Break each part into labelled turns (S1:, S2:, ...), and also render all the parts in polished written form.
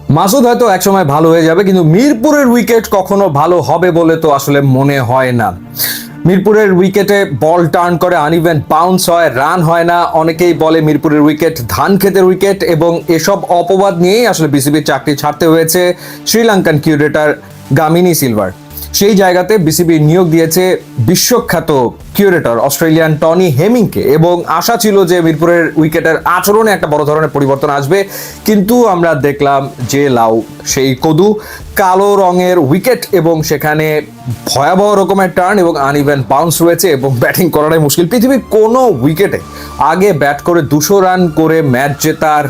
S1: মাসুদ হয়তো একসময় ভালো হয়ে যাবে, কিন্তু মিরপুরের উইকেট কখনো ভালো হবে বলে তো আসলে মনে হয় না। মিরপুরের উইকেটে বল টার্ন করে, আনইভেন বাউন্স হয়, রান হয় না। অনেকেই বলে মিরপুরের উইকেট ধান ক্ষেতের উইকেট, এবং এসব অপবাদ নিয়েই আসলে বিসিবির চাকরি ছাড়তে হয়েছে শ্রীলঙ্কান কিউরেটর গামিনী সিলভার। সেই জায়গাতে বিসিবি নিয়োগ দিয়েছে বিশ্বখ্যাত কিউরেটর অস্ট্রেলিয়ান টনি হেমিংকে, এবং আশা ছিল যে মিরপুরের উইকেটের আচরণে একটা বড় ধরনের পরিবর্তন আসবে। কিন্তু আমরা দেখলাম যে লাউ সেই কদু, কালো রঙের উইকেট, এবং সেখানে ভয়াবহ রকমের টার্ন এবং আনইভেন বাউন্স রয়েছে, এবং ব্যাটিং করাটাই মুশকিল। পৃথিবীর কোনো উইকেটে আগে ব্যাট করে 200 রান করে ম্যাচ জেতার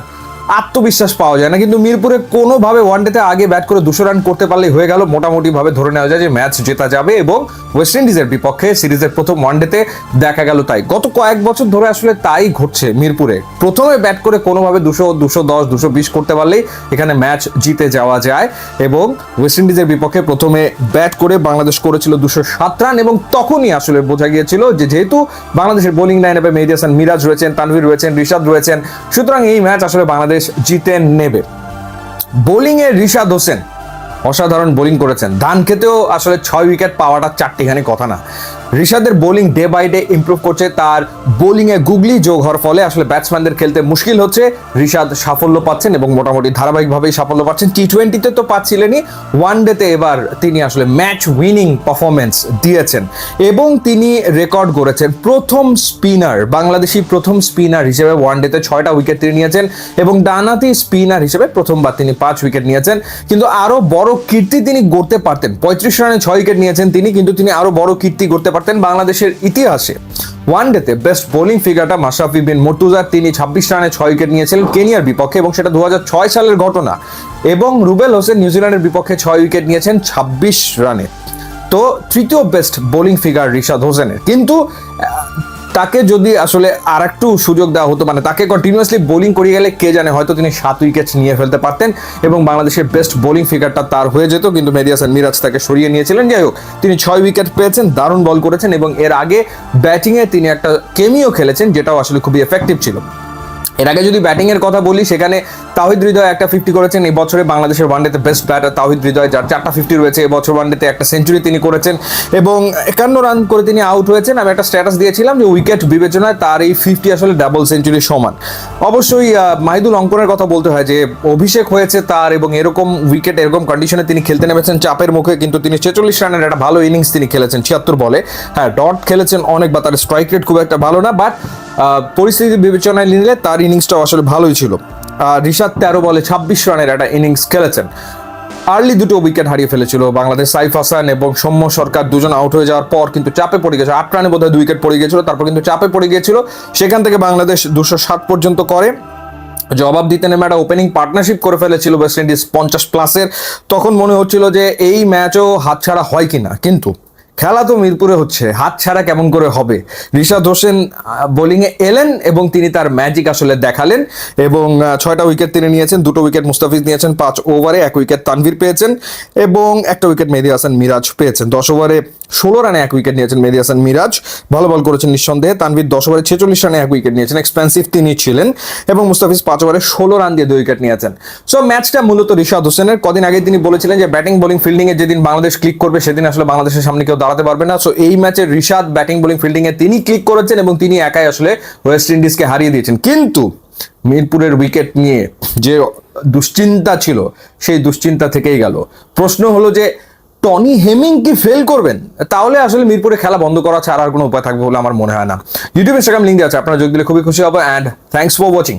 S1: আত্মবিশ্বাস পাওয়া যায় না, কিন্তু মিরপুরে কোনোভাবে ওয়ানডেতে আগে ব্যাট করে 200 রান করতে পারলেই হয়ে গেল। মোটামুটিভাবে ধরে নেওয়া যায় যে ম্যাচ জেতা যাবে, এবং ওয়েস্ট ইন্ডিজের বিপক্ষে সিরিজের প্রথম ওয়ানডেতে দেখা গেল তাই। গত কয়েক বছর ধরে আসলে তাই ঘটছে মিরপুরে। প্রথমে ব্যাট করে কোনোভাবে 200, 210, 220 করতে পারলেই এখানে ম্যাচ জিতে যাওয়া যায়। এবং ওয়েস্ট ইন্ডিজের বিপক্ষে প্রথমে ব্যাট করে বাংলাদেশ করেছিল 207 রান, এবং তখনই আসলে বোঝা গিয়েছিল যে যেহেতু বাংলাদেশের বোলিং লাইন আপে মেহেদী হাসান মিরাজ রয়েছেন, তানভীর রয়েছেন, রিশাদ রয়েছেন, সুতরাং এই ম্যাচ আসলে বাংলাদেশ জিতে নেবে। বোলিংয়ে রিশাদ হোসেন অসাধারণ বোলিং করেছেন। ধান খেতেও আসলে 6 উইকেট পাওয়াটা চারটিখানি কথা না। ঋষাদের bowling day by day improve করছে, তার বোলিংয়ে গুগলি যোগ হওয়ার ফলে আসলে ব্যাটসম্যানদের খেলতে মুশকিল হচ্ছে। ঋষাদ সাফল্য পাচ্ছেন এবং মোটামুটি ধারাবাহিকভাবেই সাফল্য পাচ্ছেন। টি20তে তো পাচ্ছিলেনই, ওয়ানডেতে এবার তিনি আসলে ম্যাচ উইনিং পারফরমেন্স দিয়েছেন, এবং তিনি রেকর্ড করেছেন প্রথম স্পিনার, বাংলাদেশি প্রথম স্পিনার হিসেবে ওয়ানডেতে 6টা উইকেট তিনি নিয়েছেন, এবং ডানহাতি স্পিনার হিসেবে প্রথমবার তিনি 5 উইকেট নিয়েছেন। কিন্তু আরো বড় কীর্তি তিনি গড়তে পারতেন। 35 রানে 6 উইকেট নিয়েছেন তিনি, কিন্তু তিনি আরো বড় কীর্তি গড়তে পারতেন। বাংলাদেশের ইতিহাসে ওয়ানডেতে বেস্ট বোলিং ফিগারটা মাশরাফি বিন মুর্তজা, তিনি 26 রানে 6 উইকেট নিয়েছিলেন কেনিয়ার বিপক্ষে, এবং সেটা 2006 সালের ঘটনা। এবং রুবেল হোসেন নিউজিল্যান্ডের বিপক্ষে 6 উইকেট নিয়েছেন 26 রানে। তো তৃতীয় বেস্ট বোলিং ফিগার রিশাদ হোসেনের। কিন্তু তাকে যদি আসলে আর একটু সুযোগ দেওয়া হতো, মানে তাকে কন্টিনিউয়াসলি বোলিং করিয়ে গেলে কে জানে হয়তো তিনি 7 উইকেট নিয়ে ফেলতে পারতেন, এবং বাংলাদেশের বেস্ট বোলিং ফিগারটা তার হয়ে যেত। কিন্তু মেহেদী হাসান মিরাজ তাকে সরিয়ে নিয়েছিলেন। যাই হোক, তিনি 6 উইকেট পেয়েছেন, দারুণ বল করেছেন, এবং এর আগে ব্যাটিংয়ে তিনি একটা কেমিও খেলেছেন, যেটাও আসলে খুবই এফেক্টিভ ছিল। এর আগে যদি ব্যাটিং এর কথা বলি, সেখানে তাওহিদ হৃদয় একটা 50 করেছেন। এই বছরে বাংলাদেশের ওয়ানডেতে বেস্ট ব্যাটার তাওহিদ হৃদয়, যার 4টা 50 রয়েছে। এবছর ওয়ানডেতে একটা সেঞ্চুরি তিনি করেছেন, এবং 51 রান করে তিনি আউট হয়েছেন। আমি একটা স্ট্যাটাস দিয়েছিলাম যে উইকেট বিবেচনায় তার এই 50 আসলে ডাবল সেঞ্চুরির সমান। অবশ্যই মাহিদুল অঙ্কনের কথা বলতে হয় যে অভিষেক হয়েছে তার, এবং এরকম উইকেট এরকম কন্ডিশনে তিনি খেলতে নেমেছেন চাপের মুখে, কিন্তু তিনি 46 রানের একটা ভালো ইনিংস তিনি খেলেছেন 76 বলে। হ্যাঁ, ডট খেলেছেন অনেক, বা তার স্ট্রাইক রেট খুব একটা ভালো না, বাট পরিস্থিতি বিবেচনায় নিলে তার ইনিংসটাও আসলে ভালোই ছিল। রিশাদ 13 বলে 26 রানের একটা ইনিংস খেলেছেন। আর্লি দুটো উইকেট হারিয়ে ফেলেছিল বাংলাদেশ। সাইফ হাসান এবং সৌম্য সরকার দুজন আউট হয়ে যাওয়ার পর কিন্তু চাপে পড়ে গেছে। 8 রানে বোধহয় 2 উইকেট পড়ে গিয়েছিল, তারপর কিন্তু চাপে পড়ে গিয়েছিল। সেখান থেকে বাংলাদেশ 207 পর্যন্ত করে জবাব দিতে নেমে একটা ওপেনিং পার্টনারশিপ করে ফেলেছিল ওয়েস্ট ইন্ডিজ 50+-এর। তখন মনে হচ্ছিল যে এই ম্যাচও হাতছাড়া হয় কিনা, কিন্তু খেলা তো মিরপুরে হচ্ছে, হাত ছাড়া কেমন করে হবে। রিশাদ হোসেন বোলিংয়ে এলেন, এবং তিনি তার ম্যাজিক আসলে দেখালেন, এবং 6টা উইকেট তিনি নিয়েছেন। 2টো উইকেট মুস্তাফিজ নিয়েছেন 5 ওভারে, 1 উইকেট তানভীর পেয়েছেন, এবং একটা উইকেট মেহেদী হাসান মিরাজ পেয়েছেন। 10 ওভারে 16 রানে 1 উইকেট নিয়েছেন মেহেদী হাসান মিরাজ, ভালো বল করেছেন নিঃসন্দেহে। তানভীর 10 ওভারে 46 রানে 1 উইকেট নিয়েছেন, এক্সপেন্সিভ তিনি ছিলেন, এবং মুস্তাফিজ 5 ওভারে 16 রান দিয়ে 2 উইকেট নিয়েছেন। সো ম্যাচটা মূলত রিশাদ হোসেনের। কদিন আগে তিনি বলেছিলেন যে ব্যাটিং বোলিং ফিল্ডিং এ যেদিন বাংলাদেশ ক্লিক করবে, সেদিন আসলে বাংলাদেশের সামনে কেউ দাঁড়াতে পারবে না। সো এই ম্যাচে রিশাদ ব্যাটিং বোলিং ফিল্ডিং এ তিনি ক্লিক করেছেন, এবং তিনি একাই আসলে ওয়েস্ট ইন্ডিজকে হারিয়ে দিয়েছেন। কিন্তু মিরপুরের উইকেট নিয়ে যে দুশ্চিন্তা ছিল, সেই দুশ্চিন্তা থেকেই গেল। প্রশ্ন হলো যে টনি হেমিং কি ফেল করবেন? তাহলে আসলে মিরপুরে খেলা বন্ধ করা ছাড়া আর কোনো উপায় থাকবে বলে আমার মনে হয় না। ইউটিউব, ইনস্টাগ্রাম লিঙ্ক আছে, আপনারা যোগ দিলে খুবই খুশি হবো। And thanks for watching.